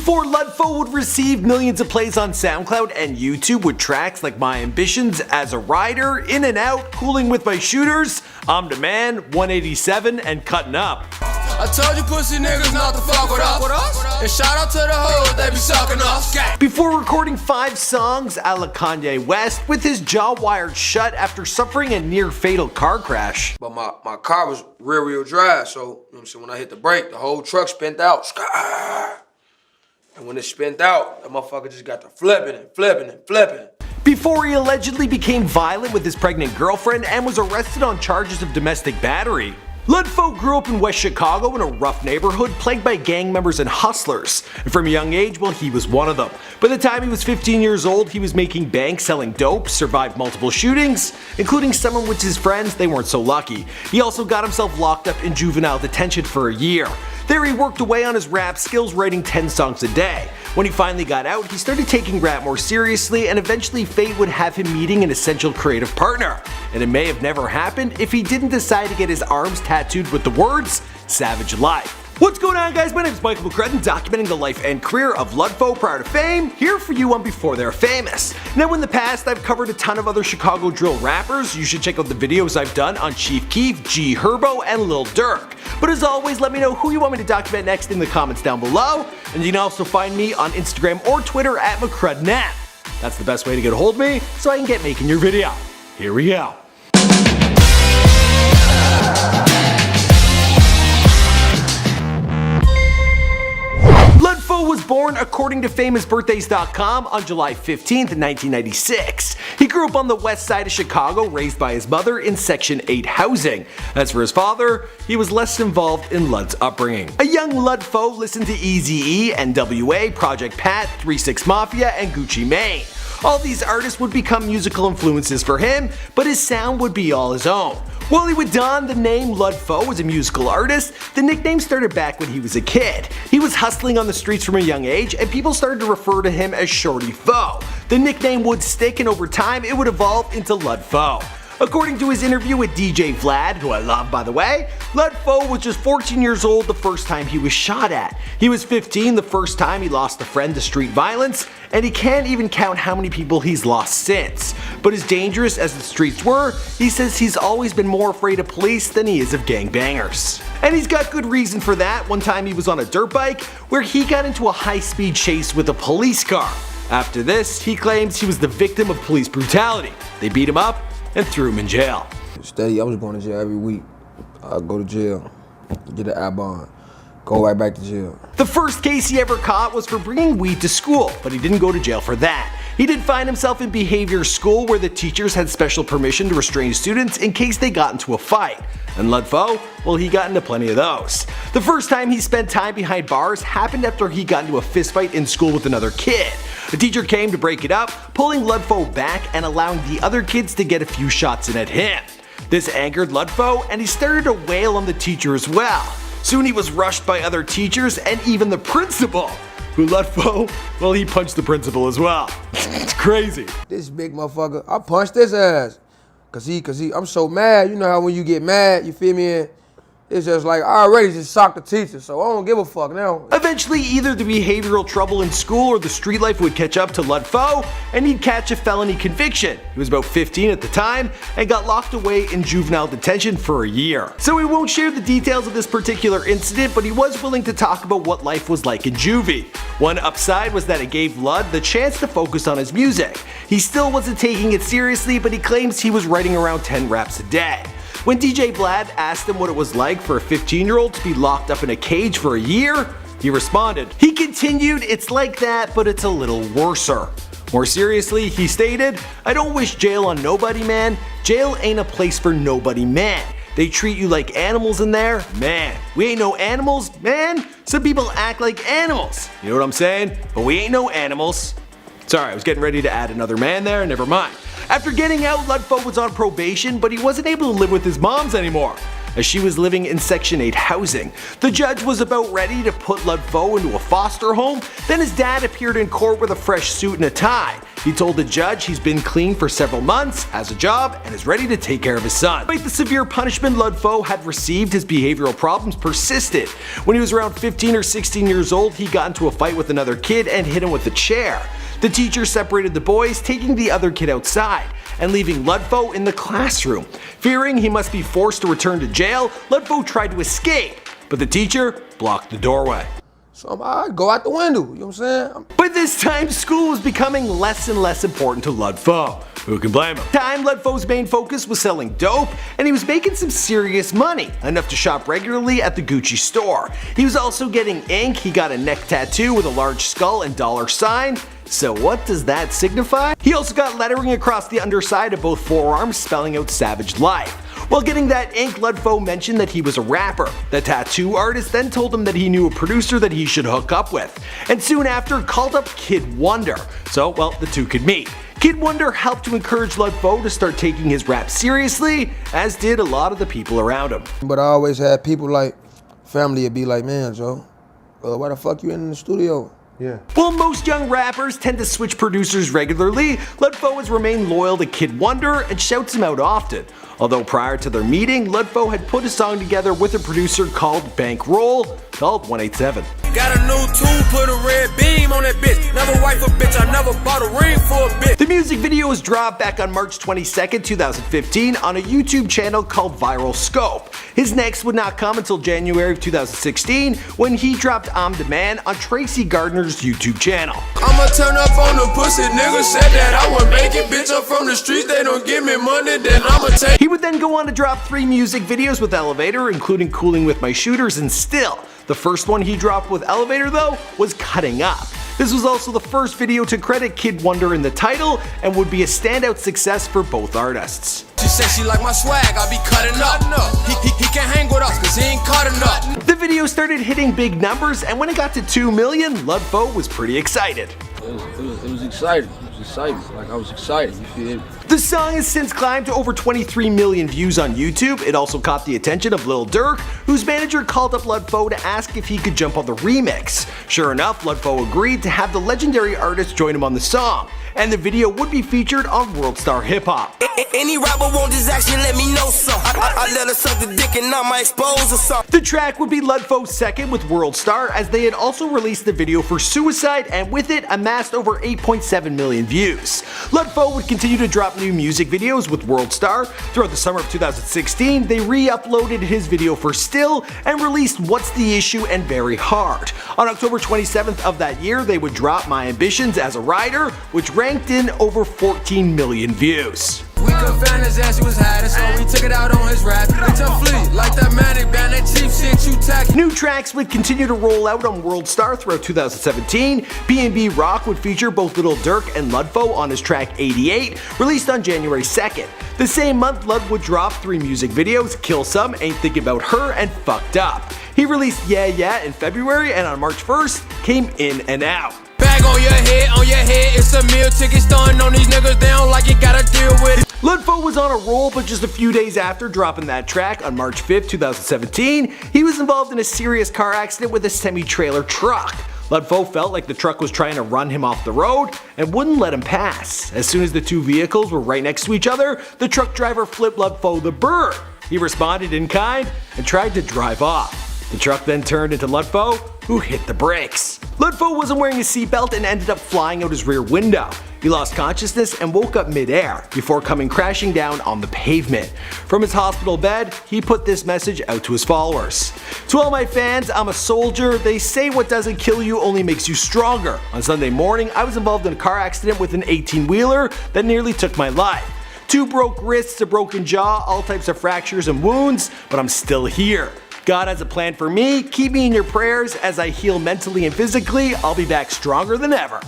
Before Lud Foe would receive millions of plays on SoundCloud and YouTube with tracks like My Ambitions, As a Rider, In and Out, Cooling with My Shooters, I'm the Man, 187, and Cutting Up. I told you pussy niggas not to fuck with us. And shout out to the hoes, they be sucking us. Before recording 5 songs a la Kanye West with his jaw wired shut after suffering a near fatal car crash. But my car was rear dry, so you know what I'm saying, when I hit the brake, the whole truck spent out. And when it spent out, the motherfucker just got to flipping and flipping and flipping. Before he allegedly became violent with his pregnant girlfriend and was arrested on charges of domestic battery. Lud Foe grew up in West Chicago in a rough neighborhood plagued by gang members and hustlers, and from a young age, well, he was one of them. By the time he was 15 years old, he was making bank selling dope, survived multiple shootings, including some in which his friends, they weren't so lucky. He also got himself locked up in juvenile detention for a year. There he worked away on his rap skills, writing 10 songs a day. When he finally got out, he started taking rap more seriously, and eventually fate would have him meeting an essential creative partner. And it may have never happened if he didn't decide to get his arms tattooed with the words, Savage Life. What's going on, guys? My name is Michael McCrudden, documenting the life and career of Lud Foe prior to fame, here for you on Before They're Famous. Now, in the past, I've covered a ton of other Chicago drill rappers. You should check out the videos I've done on Chief Keef, G Herbo, and Lil Durk. But as always, let me know who you want me to document next in the comments down below, and you can also find me on Instagram or Twitter at McCruddenApp. That's the best way to get a hold of me, so I can get making your video. Here we go. Lud Foe was born, according to famousbirthdays.com, on July 15th, 1996. He grew up on the west side of Chicago, raised by his mother in Section 8 housing. As for his father, he was less involved in Lud's upbringing. A young Lud Foe listened to Eazy-E, NWA, Project Pat, 3 6 Mafia, and Gucci Mane. All these artists would become musical influences for him, but his sound would be all his own. While he would don the name Lud Foe as a musical artist, the nickname started back when he was a kid. He was hustling on the streets from a young age, and people started to refer to him as Shorty Foe. The nickname would stick, and over time it would evolve into Lud Foe. According to his interview with DJ Vlad, who I love by the way, Lud Foe was just 14 years old the first time he was shot at. He was 15 the first time he lost a friend to street violence, and he can't even count how many people he's lost since. But as dangerous as the streets were, he says he's always been more afraid of police than he is of gangbangers. And he's got good reason for that. One time he was on a dirt bike where he got into a high-speed chase with a police car. After this, he claims he was the victim of police brutality. They beat him up and threw him in jail. Steady, I was going to jail every week. I'd go to jail, get an I-bond, go right back to jail. The first case he ever caught was for bringing weed to school, but he didn't go to jail for that. He did find himself in behavior school where the teachers had special permission to restrain students in case they got into a fight. And Lud Foe, well, he got into plenty of those. The first time he spent time behind bars happened after he got into a fistfight in school with another kid. The teacher came to break it up, pulling Lud Foe back and allowing the other kids to get a few shots in at him. This angered Lud Foe, and he started to wail on the teacher as well. Soon he was rushed by other teachers and even the principal, who Lud Foe, well, he punched the principal as well. It's crazy. This big motherfucker, I punched his ass. Cause I'm so mad. You know how when you get mad, you feel me? It's just like, I already just socked the teacher, so I don't give a fuck now. Eventually, either the behavioral trouble in school or the street life would catch up to Lud Foe, and he'd catch a felony conviction. He was about 15 at the time, and got locked away in juvenile detention for a year. So he won't share the details of this particular incident, but he was willing to talk about what life was like in juvie. One upside was that it gave Lud the chance to focus on his music. He still wasn't taking it seriously, but he claims he was writing around 10 raps a day. When DJ Vlad asked him what it was like for a 15-year-old to be locked up in a cage for a year, he responded. He continued, "It's like that, but it's a little worser." More seriously, he stated, "I don't wish jail on nobody, man. Jail ain't a place for nobody, man. They treat you like animals in there, man. We ain't no animals, man. Some people act like animals. You know what I'm saying? But we ain't no animals." Sorry, I was getting ready to add another man there, never mind. After getting out, Lud Foe was on probation, but he wasn't able to live with his moms anymore, as she was living in Section 8 housing. The judge was about ready to put Lud Foe into a foster home, then his dad appeared in court with a fresh suit and a tie, He told the judge he's been clean for several months, has a job, and is ready to take care of his son. Despite the severe punishment Lud Foe had received, his behavioral problems persisted. When he was around 15 or 16 years old, he got into a fight with another kid and hit him with a chair. The teacher separated the boys, taking the other kid outside and leaving Lud Foe in the classroom. Fearing he must be forced to return to jail, Lud Foe tried to escape, but the teacher blocked the doorway. So I'd go out the window, you know what I'm saying? By this time, school was becoming less and less important to Lud Foe. Who can blame him? At the time, Lud Foe's main focus was selling dope, and he was making some serious money, enough to shop regularly at the Gucci store. He was also getting ink, he got a neck tattoo with a large skull and dollar sign. So what does that signify? He also got lettering across the underside of both forearms spelling out Savage Life. While getting that ink, Lud Foe mentioned that he was a rapper. The tattoo artist then told him that he knew a producer that he should hook up with, and soon after called up Kid Wonder. So, well, the two could meet. Kid Wonder helped to encourage Lud Foe to start taking his rap seriously, as did a lot of the people around him. But I always had people like, family would be like, man, Joe, why the fuck you in the studio? Yeah. While most young rappers tend to switch producers regularly, Lud Foe has remained loyal to Kid Wonder and shouts him out often. Although prior to their meeting, Lud Foe had put a song together with a producer called Bankroll, called 187. Got a new tune, put a red beam on that bitch. Never wife a bitch, I never bought a ring for a bitch. The music video was dropped back on March 22nd, 2015 on a YouTube channel called Viral Scope. His next would not come until January of 2016 when he dropped I'm the Man on Tracy Gardner's YouTube channel. I'ma turn up on the pussy, nigga said that I would make it. Bitch, I'm from the streets, they don't give me money, then I'ma take. He would then go on to drop 3 music videos with Elevator, including Cooling with My Shooters and Still. The first one he dropped with Elevator, though, was Cutting Up. This was also the first video to credit Kid Wonder in the title and would be a standout success for both artists. She said she like my swag, I be cutting up. He can't hang with us cause he ain't cutting up. The video started hitting big numbers, and when it got to 2 million, Lud Foe was pretty excited. It was exciting. It was exciting. Like I was excited. You feel me? The song has since climbed to over 23 million views on YouTube. It also caught the attention of Lil Durk, whose manager called up Lud Foe to ask if he could jump on the remix. Sure enough, Lud Foe agreed to have the legendary artist join him on the song, and the video would be featured on World Star Hip Hop. Any rapper want this action, let me know some. I let her suck the dick and I might expose or something. The track would be Lud Foe's second with World Star, as they had also released the video for Suicide, and with it amassed over 8.7 million views. Lud Foe would continue to drop new music videos with World Star. Throughout the summer of 2016, they re-uploaded his video for Still and released What's the Issue and Very Hard. On October 27th of that year, they would drop My Ambitions as a Rider, which ranked in over 14 million views. We could find his ass, he was hiding, so we took it out on his rap. Bitch, I'm fleet, like that manic band, that cheap shit you tack. New tracks would continue to roll out on World Star throughout 2017. B&B Rock would feature both Lil Durk and Lud Foe on his track 88, released on January 2nd. The same month, Lud would drop 3 music videos, Kill Some, Ain't Thinking About Her, and Fucked Up. He released Yeah Yeah in February, and on March 1st, came In and Out. Bag on your head, it's a meal ticket starting on these niggas, they don't like it, gotta deal with it. Lud Foe was on a roll, but just a few days after dropping that track on March 5th, 2017, he was involved in a serious car accident with a semi-trailer truck. Lud Foe felt like the truck was trying to run him off the road and wouldn't let him pass. As soon as the two vehicles were right next to each other, the truck driver flipped Lud Foe the bird. He responded in kind and tried to drive off. The truck then turned into Lud Foe, who hit the brakes. Lud Foe wasn't wearing a seatbelt and ended up flying out his rear window. He lost consciousness and woke up midair before coming crashing down on the pavement. From his hospital bed, he put this message out to his followers. To all my fans, I'm a soldier. They say what doesn't kill you only makes you stronger. On Sunday morning, I was involved in a car accident with an 18-wheeler that nearly took my life. 2 broke wrists, a broken jaw, all types of fractures and wounds, but I'm still here. God has a plan for me. Keep me in your prayers as I heal mentally and physically. I'll be back stronger than ever.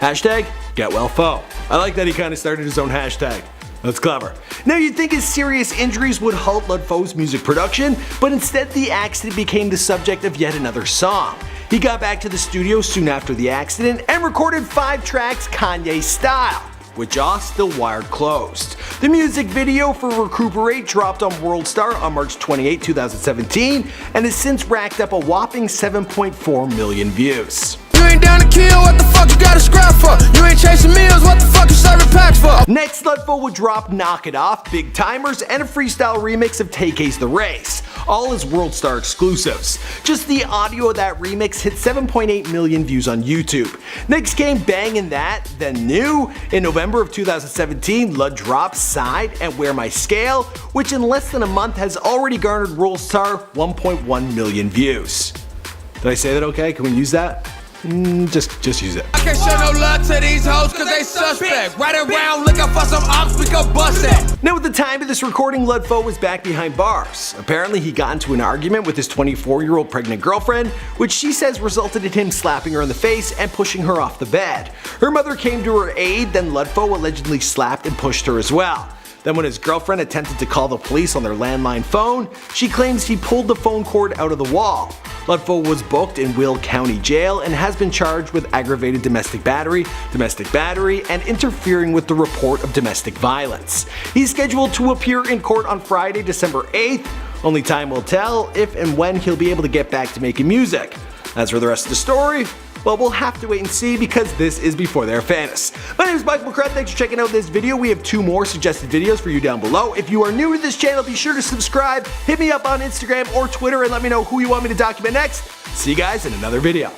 Hashtag Get Well Foe. I like that he kind of started his own hashtag. That's clever. Now you'd think his serious injuries would halt Lud Foe's music production, but instead the accident became the subject of yet another song. He got back to the studio soon after the accident and recorded 5 tracks Kanye style, with jaw still wired closed. The music video for Recuperate dropped on World Star on March 28, 2017, and has since racked up a whopping 7.4 million views. You ain't down to kill, what the fuck you gotta scrap for? for? You ain't chasing meals, what the fuck you serving packs for? Next, Lud Foe would drop Knock It Off, Big Timers, and a freestyle remix of Take Ace the Race, all as World Star exclusives. Just the audio of that remix hit 7.8 million views on YouTube. Next came Bangin' That, Then New. In November of 2017, Lud dropped Side and Wear My Scale, which in less than a month has already garnered World Star 1.1 million views. Did I say that okay? Can we use that? Just use it. I can't show no love to these hoes cause they suspect. Right around looking for some ops we can bust at. Now at the time of this recording, Lud Foe was back behind bars. Apparently he got into an argument with his 24-year-old pregnant girlfriend, which she says resulted in him slapping her in the face and pushing her off the bed. Her mother came to her aid, then Lud Foe allegedly slapped and pushed her as well. Then when his girlfriend attempted to call the police on their landline phone, she claims he pulled the phone cord out of the wall. Lud Foe was booked in Will County Jail and has been charged with aggravated domestic battery, and interfering with the report of domestic violence. He's scheduled to appear in court on Friday, December 8th. Only time will tell if and when he'll be able to get back to making music. As for the rest of the story, well, we'll have to wait and see because this is Before They're Famous. My name is Michael McCrath, thanks for checking out this video. We have 2 more suggested videos for you down below. If you are new to this channel, be sure to subscribe, hit me up on Instagram or Twitter and let me know who you want me to document next. See you guys in another video.